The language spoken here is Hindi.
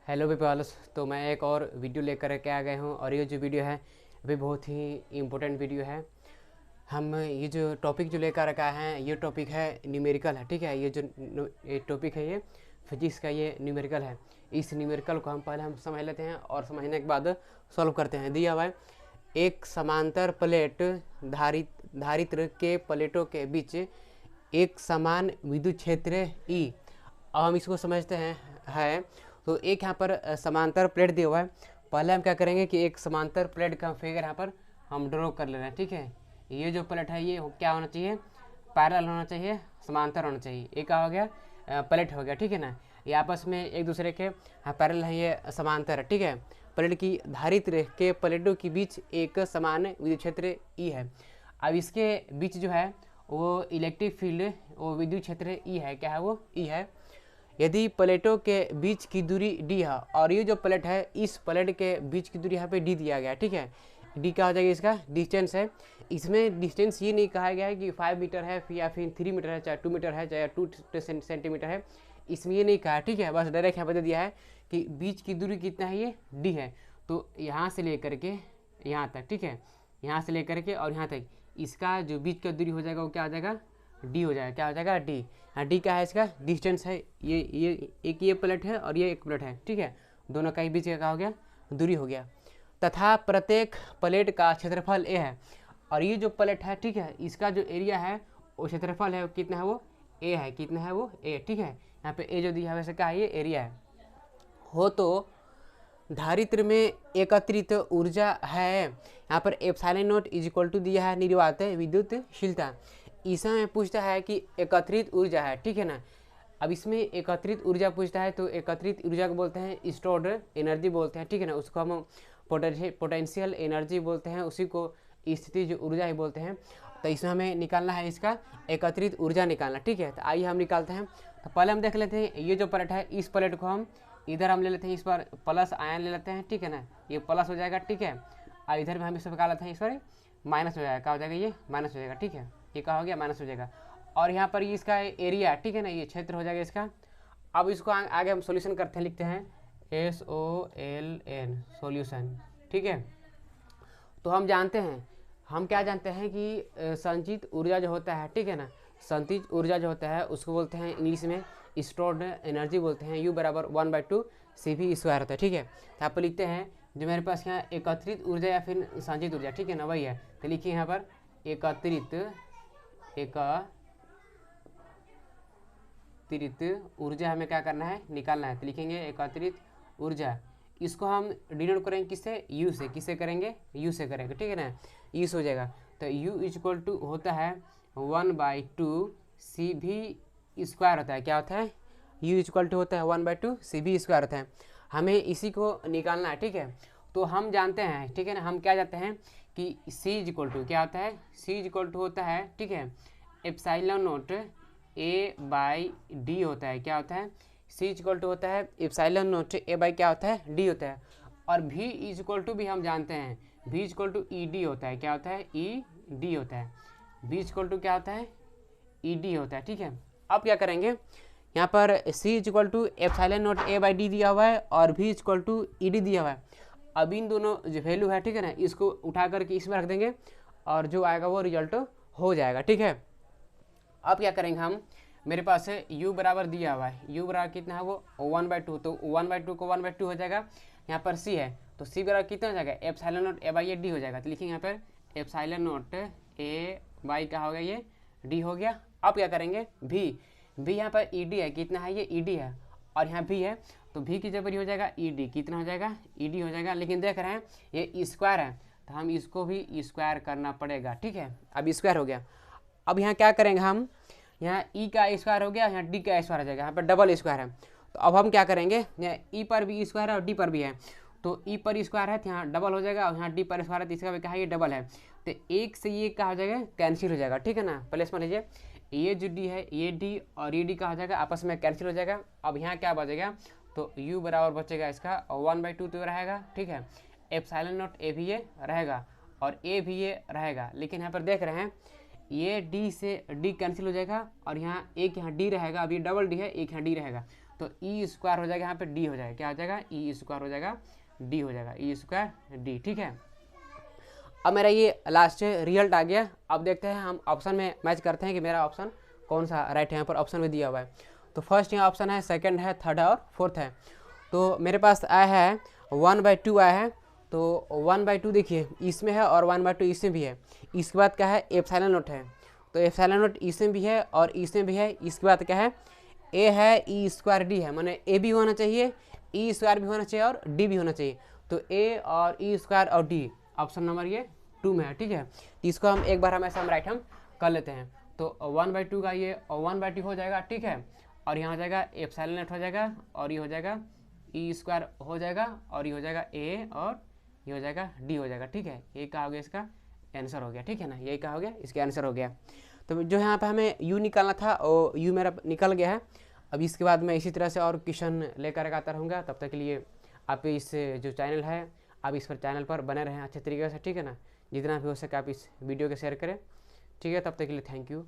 Hello peoples. तो मैं एक और वीडियो लेकर के आ गए हूँ और ये जो वीडियो है अभी बहुत ही इम्पोर्टेंट वीडियो है। हम ये जो टॉपिक जो लेकर रखा है ये टॉपिक है न्यूमेरिकल है। ठीक है, ये टॉपिक है, ये फिजिक्स का ये न्यूमेरिकल है। इस न्यूमेरिकल को हम समझ लेते हैं और समझने के बाद सॉल्व करते हैं। दिया हुआ है एक समांतर प्लेट धारित्र के प्लेटों के बीच एक समान विद्युत क्षेत्र ई। अब हम इसको समझते हैं है तो एक यहाँ पर समांतर प्लेट दिया हुआ है। पहले हम क्या करेंगे कि एक समांतर प्लेट का फिगर यहाँ पर हम ड्रॉ कर ले रहे हैं। ठीक है, ये जो प्लेट है ये क्या होना चाहिए, पैरेलल होना चाहिए, समांतर होना चाहिए। ये क्या हो गया, प्लेट हो गया। ठीक है ना, ये आपस में एक दूसरे के पैरेलल है, ये समांतर है। ठीक है, प्लेट की धारित्र के प्लेटों के बीच एक समान विद्युत क्षेत्र ई है। अब इसके बीच जो है वो इलेक्ट्रिक फील्ड, वो विद्युत क्षेत्र ई है। क्या है वो, ई है। यदि प्लेटों के बीच की दूरी डी है और ये जो प्लेट है इस प्लेट के बीच की दूरी यहाँ पे डी दिया गया है। ठीक है, डी क्या हो जाएगा, इसका डिस्टेंस है। इसमें डिस्टेंस ये नहीं कहा गया है कि 5 मीटर है या फिर 3 मीटर है, चाहे 2 मीटर है, चाहे 2 सेंटीमीटर है, इसमें ये नहीं कहा है। ठीक है, बस डायरेक्ट यहाँ पर दे दिया है कि बीच की दूरी कितना है, ये डी है। तो यहाँ से लेकर के यहाँ तक, ठीक है, यहाँ से लेकर के और यहाँ तक इसका जो बीच का दूरी हो जाएगा वो क्या हो जाएगा, डी हो जाएगा। क्या हो जाएगा, डी। हाँ, डी क्या है, इसका डिस्टेंस है। ये एक ये प्लेट है और ये एक प्लेट है। ठीक है, दोनों का ही बीच का क्या हो गया, दूरी हो गया। तथा प्रत्येक प्लेट का क्षेत्रफल ए है और ये जो प्लेट है, ठीक है, इसका जो एरिया है वो क्षेत्रफल है, वो कितना है, वो ए है। कितना है वो, ए। ठीक है, यहाँ पे ए जो दिया है वैसे क्या है, ये एरिया है। हो तो धारित्र में एकत्रित ऊर्जा है, यहाँ पर epsilon naught is equal to दिया है निर्वात विद्युतशीलता। इसमें पूछता है कि एकत्रित ऊर्जा है। ठीक है ना, अब इसमें एकत्रित ऊर्जा पूछता है तो एकत्रित ऊर्जा को बोलते हैं स्टोर्ड एनर्जी बोलते हैं। ठीक है ना, उसको हम पोटेंशियल एनर्जी बोलते हैं, उसी को स्थिति जो ऊर्जा ही बोलते हैं। तो इसमें हमें निकालना है इसका एकत्रित ऊर्जा निकालना। ठीक है, तो आइए हम निकालते हैं। तो पहले हम देख लेते हैं ये जो प्लेट है, इस प्लेट को हम इधर हम ले लेते हैं, इस पर प्लस आयन ले लेते हैं। ठीक है ना, ये प्लस हो जाएगा। ठीक है, और इधर में हम इस पर क्या लेते हैं, इस पर माइनस हो जाएगा। क्या हो जाएगा, ये माइनस हो जाएगा। ठीक है, ये क्या हो गया, माइनस हो जाएगा। और यहाँ पर इसका एरिया, ठीक है ना, ये क्षेत्र हो जाएगा इसका। अब इसको आगे हम सॉल्यूशन करते हैं, लिखते हैं SOLN सॉल्यूशन। ठीक है, तो हम जानते हैं, हम क्या जानते हैं कि संचित ऊर्जा जो होता है, ठीक है ना, संचित ऊर्जा जो होता है उसको बोलते हैं इंग्लिश में स्टोर्ड एनर्जी बोलते हैं। U बराबर 1/2 CV स्क्वायर होता है। ठीक है, तो आप लिखते हैं जो मेरे पास यहाँ एकत्रित ऊर्जा या फिर संचित ऊर्जा, ठीक है ना, वही है। तो लिखिए यहाँ पर एकत्रित ऊर्जा हमें क्या करना है, निकालना है। तो लिखेंगे एकत्रित ऊर्जा, इसको हम डिनोट करेंगे किससे, U से। किससे करेंगे, U से करेंगे। ठीक है ना, U से हो जाएगा। तो U इक्वल टू होता है 1/2 CV स्क्वायर होता है। क्या होता है, U इक्वल टू होता है 1/2 CV स्क्वायर होता है। हमें इसी को निकालना है। ठीक है, तो हम जानते हैं, ठीक है ना, हम क्या जानते हैं कि C इक्वल टू क्या होता है, C इक्वल टू होता है, ठीक है, एप्सिलॉन नोट A/D होता है। क्या होता है, C इक्वल टू होता है एप्सिलॉन नोट A/ क्या होता है, D होता है। और V इक्वल टू भी हम जानते हैं, V इक्वल टू ED होता है। क्या होता है, ED होता है। V इक्वल टू क्या होता है, ED होता है। ठीक है, अब क्या करेंगे, यहाँ पर C equal to epsilon naught A/D दिया हुआ है और V इक्वल टू ED दिया हुआ है। अब इन दोनों जो वैल्यू है, ठीक है ना, इसको उठा करके इसमें रख देंगे और जो आएगा वो रिजल्ट हो जाएगा। ठीक है, अब क्या करेंगे हम, मेरे पास है U बराबर दिया हुआ है, U बराबर कितना है वो 1/2, तो 1/2 को 1/2 हो जाएगा। यहाँ पर C है तो C बराबर कितना हो जाएगा, एप्सिलॉन नोट A/D हो जाएगा। तो लिखेंगे यहाँ पर एप्सिलॉन नोट A/ क्या हो गया, ये D हो गया। अब क्या करेंगे, V यहाँ पर ED है, कितना है, ये ED है, और यहाँ V है तो V की जगह हो जाएगा ED, कितना हो जाएगा, ED हो जाएगा। लेकिन देख रहे हैं ये स्क्वायर है तो हम इसको भी स्क्वायर करना पड़ेगा। ठीक है, अब स्क्वायर हो गया। अब यहाँ क्या करेंगे हम, यहाँ E का स्क्वायर हो गया, यहाँ D का स्क्वायर हो जाएगा, यहाँ पर डबल स्क्वायर है। तो अब हम क्या करेंगे, यहाँ E पर भी स्क्वायर है और D पर भी है, तो E पर स्क्वायर है तो यहाँ डबल हो जाएगा, और यहाँ D पर स्क्वायर है तो इसका भी क्या है, ये डबल है। तो एक से ये क्या हो जाएगा, कैंसिल हो जाएगा। ठीक है ना, प्लस मान लीजिए ये जो D है, ये D और ये D का हो जाएगा, आपस में कैंसिल हो जाएगा। अब यहाँ क्या बचेगा, तो U बराबर बचेगा इसका 1/2 तो रहेगा। ठीक है, एप्सिलॉन नोट A भी ये रहेगा और A भी ये रहेगा। लेकिन यहाँ पर देख रहे हैं ये D से D कैंसिल हो जाएगा और यहाँ एक यहाँ D रहेगा। अब ये डबल D है, एक यहाँ D रहेगा, तो ई स्क्वायर हो जाएगा यहाँ पे डी हो जाएगा, क्या हो जाएगा ई स्क्वायर हो जाएगा डी हो जाएगा, ई स्क्वायर डी। ठीक है, अब मेरा ये लास्ट रिजल्ट आ गया। अब देखते हैं हम ऑप्शन में मैच करते हैं कि मेरा ऑप्शन कौन सा राइट है। यहाँ पर ऑप्शन में दिया हुआ है, तो फर्स्ट यहाँ ऑप्शन है, सेकंड है, थर्ड है और फोर्थ है। तो मेरे पास आया है 1/2 आया है, तो 1/2 देखिए इसमें है और 1/2 इसमें भी है। इसके बाद क्या है एप्सिलॉन नॉट है, तो एप्सिलॉन नॉट इसमें भी है और इसमें भी है। इसके बाद क्या है ए है ई स्क्वायर डी है, माने ए भी होना चाहिए, ई स्क्वायर भी होना चाहिए और डी भी होना चाहिए। तो ए और ई स्क्वायर और डी ऑप्शन नंबर ये 2 में है। ठीक है, तो इसको हम एक बार हमेशा हम राइट हम कर लेते हैं। तो 1/2 का ये 1/2 हो जाएगा। ठीक है, और यहाँ हो जाएगा एप्सिलॉन नॉट हो जाएगा और ये हो जाएगा ई स्क्वायर हो जाएगा और ये हो जाएगा ए और ये हो जाएगा डी हो जाएगा। ठीक है, ये क्या हो गया इसका आंसर हो गया। ठीक है ना, यही क्या हो गया इसका आंसर हो गया। तो जो यहाँ पे हमें यू निकालना था और यू मेरा निकल गया है। अब इसके बाद मैं इसी तरह से और क्वेश्चन लेकर आता रहूँगा। तब तक के लिए आप इस जो चैनल है आप इस पर चैनल पर बने रहें अच्छे तरीके से। ठीक है ना, जितना भी हो सके आप इस वीडियो को शेयर करें। ठीक है, तब तक के लिए थैंक यू।